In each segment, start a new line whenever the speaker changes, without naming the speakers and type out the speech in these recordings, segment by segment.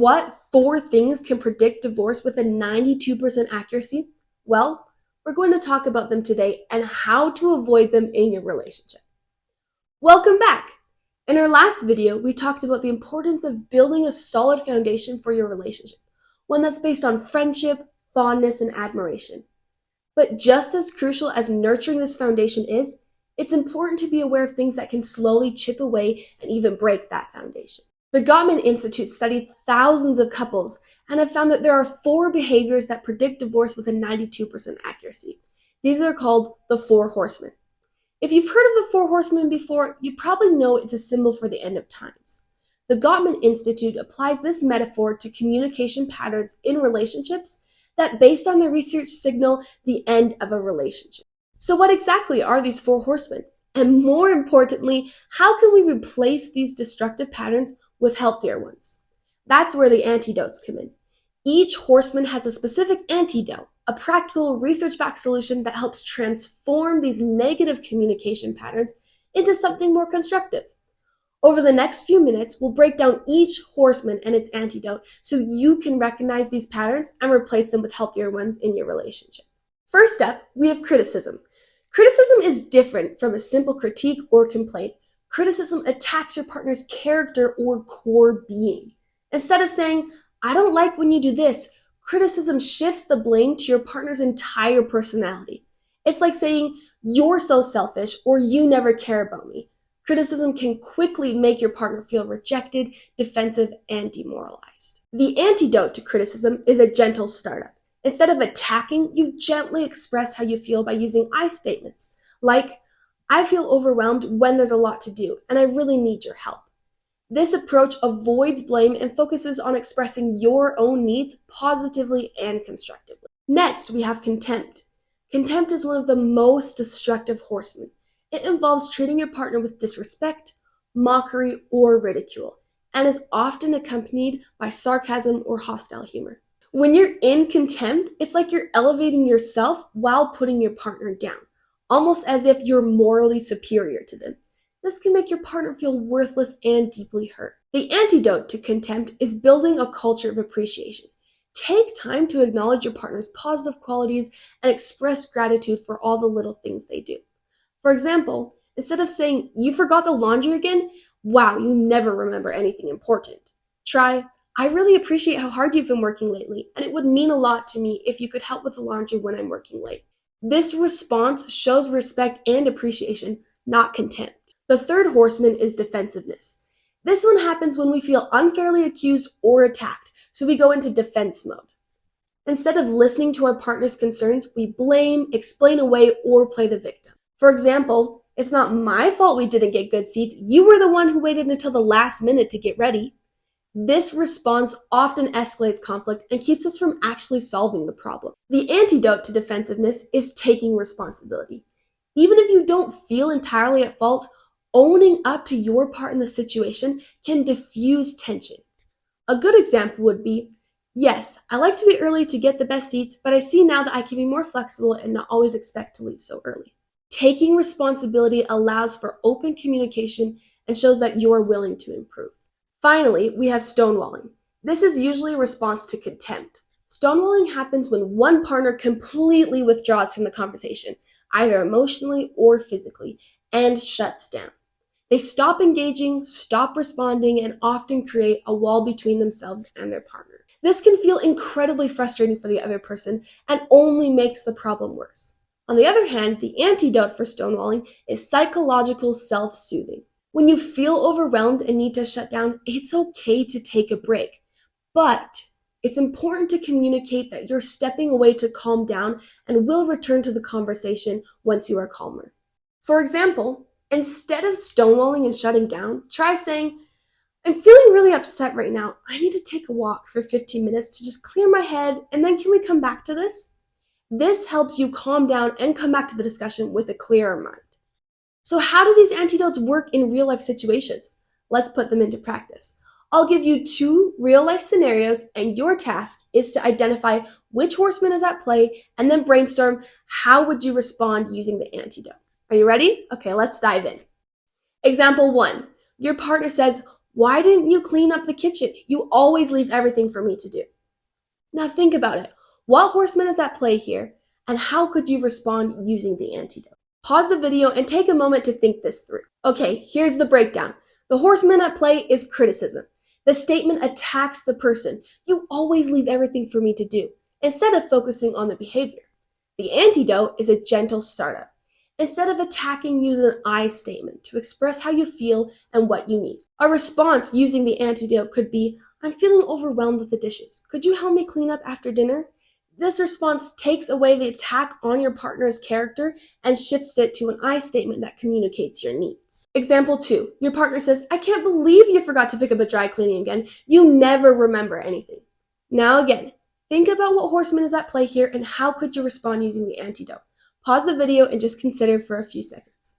what 4 things can predict divorce with a 92% accuracy? Well, we're going to talk about them today and how to avoid them in your relationship. Welcome back! In our last video, we talked about the importance of building a solid foundation for your relationship, one that's based on friendship, fondness, and admiration. But just as crucial as nurturing this foundation is, it's important to be aware of things that can slowly chip away and even break that foundation. The Gottman Institute studied thousands of couples and have found that there are 4 behaviors that predict divorce with a 92% accuracy. These are called the 4 Horsemen. If you've heard of the 4 Horsemen before, you probably know it's a symbol for the end of times. The Gottman Institute applies this metaphor to communication patterns in relationships that, based on their research, signal the end of a relationship. So what exactly are these 4 Horsemen? And more importantly, how can we replace these destructive patterns with healthier ones? That's where the antidotes come in. Each horseman has a specific antidote, a practical research-backed solution that helps transform these negative communication patterns into something more constructive. Over the next few minutes, we'll break down each horseman and its antidote so you can recognize these patterns and replace them with healthier ones in your relationship. First up, we have criticism. Criticism is different from a simple critique or complaint. Criticism attacks your partner's character or core being. Instead of saying, "I don't like when you do this," criticism shifts the blame to your partner's entire personality. It's like saying, "You're so selfish," or "You never care about me." Criticism can quickly make your partner feel rejected, defensive, and demoralized. The antidote to criticism is a gentle startup. Instead of attacking, you gently express how you feel by using I statements, like, "I feel overwhelmed when there's a lot to do, and I really need your help." This approach avoids blame and focuses on expressing your own needs positively and constructively. Next, we have contempt. Contempt is one of the most destructive horsemen. It involves treating your partner with disrespect, mockery, or ridicule, and is often accompanied by sarcasm or hostile humor. When you're in contempt, it's like you're elevating yourself while putting your partner down, almost as if you're morally superior to them. This can make your partner feel worthless and deeply hurt. The antidote to contempt is building a culture of appreciation. Take time to acknowledge your partner's positive qualities and express gratitude for all the little things they do. For example, instead of saying, "You forgot the laundry again? Wow, you never remember anything important." Try, "I really appreciate how hard you've been working lately, and it would mean a lot to me if you could help with the laundry when I'm working late." This response shows respect and appreciation, not contempt. The third horseman is defensiveness. This one happens when we feel unfairly accused or attacked, so we go into defense mode. Instead of listening to our partner's concerns, we blame, explain away, or play the victim. For example, "It's not my fault we didn't get good seats. You were the one who waited until the last minute to get ready." This response often escalates conflict and keeps us from actually solving the problem. The antidote to defensiveness is taking responsibility. Even if you don't feel entirely at fault, owning up to your part in the situation can diffuse tension. A good example would be, "Yes, I like to be early to get the best seats, but I see now that I can be more flexible and not always expect to leave so early." Taking responsibility allows for open communication and shows that you are willing to improve. Finally, we have stonewalling. This is usually a response to contempt. Stonewalling happens when one partner completely withdraws from the conversation, either emotionally or physically, and shuts down. They stop engaging, stop responding, and often create a wall between themselves and their partner. This can feel incredibly frustrating for the other person and only makes the problem worse. On the other hand, the antidote for stonewalling is psychological self-soothing. When you feel overwhelmed and need to shut down, it's okay to take a break. But it's important to communicate that you're stepping away to calm down and will return to the conversation once you are calmer. For example, instead of stonewalling and shutting down, try saying, "I'm feeling really upset right now. I need to take a walk for 15 minutes to just clear my head, and then can we come back to this?" This helps you calm down and come back to the discussion with a clearer mind. So how do these antidotes work in real-life situations? Let's put them into practice. I'll give you 2 real-life scenarios, and your task is to identify which horseman is at play and then brainstorm how would you respond using the antidote. Are you ready? Okay, let's dive in. Example 1. Your partner says, Why didn't you clean up the kitchen? You always leave everything for me to do. Now think about it. What horseman is at play here, and how could you respond using the antidote? Pause the video and take a moment to think this through. Okay, here's the breakdown. The horseman at play is criticism. The statement attacks the person. You always leave everything for me to do, instead of focusing on the behavior. The antidote is a gentle startup. Instead of attacking, use an I statement to express how you feel and what you need. A response using the antidote could be, I'm feeling overwhelmed with the dishes. Could you help me clean up after dinner? This response takes away the attack on your partner's character and shifts it to an I statement that communicates your needs. Example 2. Your partner says, I can't believe you forgot to pick up the dry cleaning again. You never remember anything. Now again, think about what horseman is at play here and how could you respond using the antidote. Pause the video and just consider for a few seconds.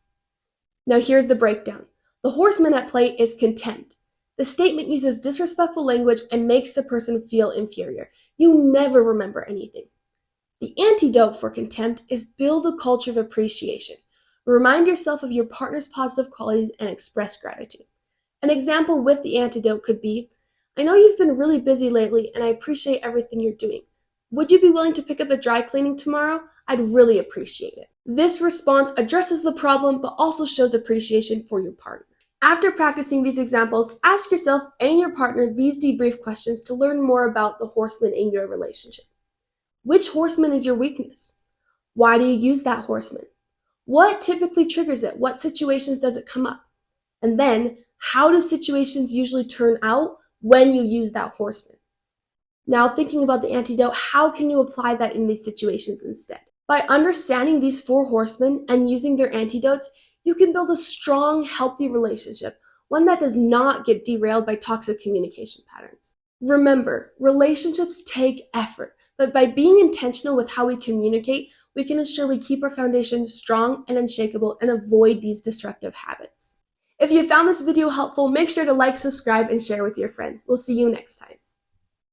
Now here's the breakdown. The horseman at play is contempt. The statement uses disrespectful language and makes the person feel inferior. You never remember anything. The antidote for contempt is build a culture of appreciation. Remind yourself of your partner's positive qualities and express gratitude. An example with the antidote could be, I know you've been really busy lately and I appreciate everything you're doing. Would you be willing to pick up the dry cleaning tomorrow? I'd really appreciate it. This response addresses the problem but also shows appreciation for your partner. After practicing these examples, ask yourself and your partner these debrief questions to learn more about the horseman in your relationship. Which horseman is your weakness? Why do you use that horseman? What typically triggers it? What situations does it come up? And then, how do situations usually turn out when you use that horseman? Now, thinking about the antidote, how can you apply that in these situations instead? By understanding these 4 horsemen and using their antidotes, you can build a strong, healthy relationship, one that does not get derailed by toxic communication patterns. Remember, relationships take effort, but by being intentional with how we communicate, we can ensure we keep our foundation strong and unshakable and avoid these destructive habits. If you found this video helpful, make sure to like, subscribe, and share with your friends. We'll see you next time.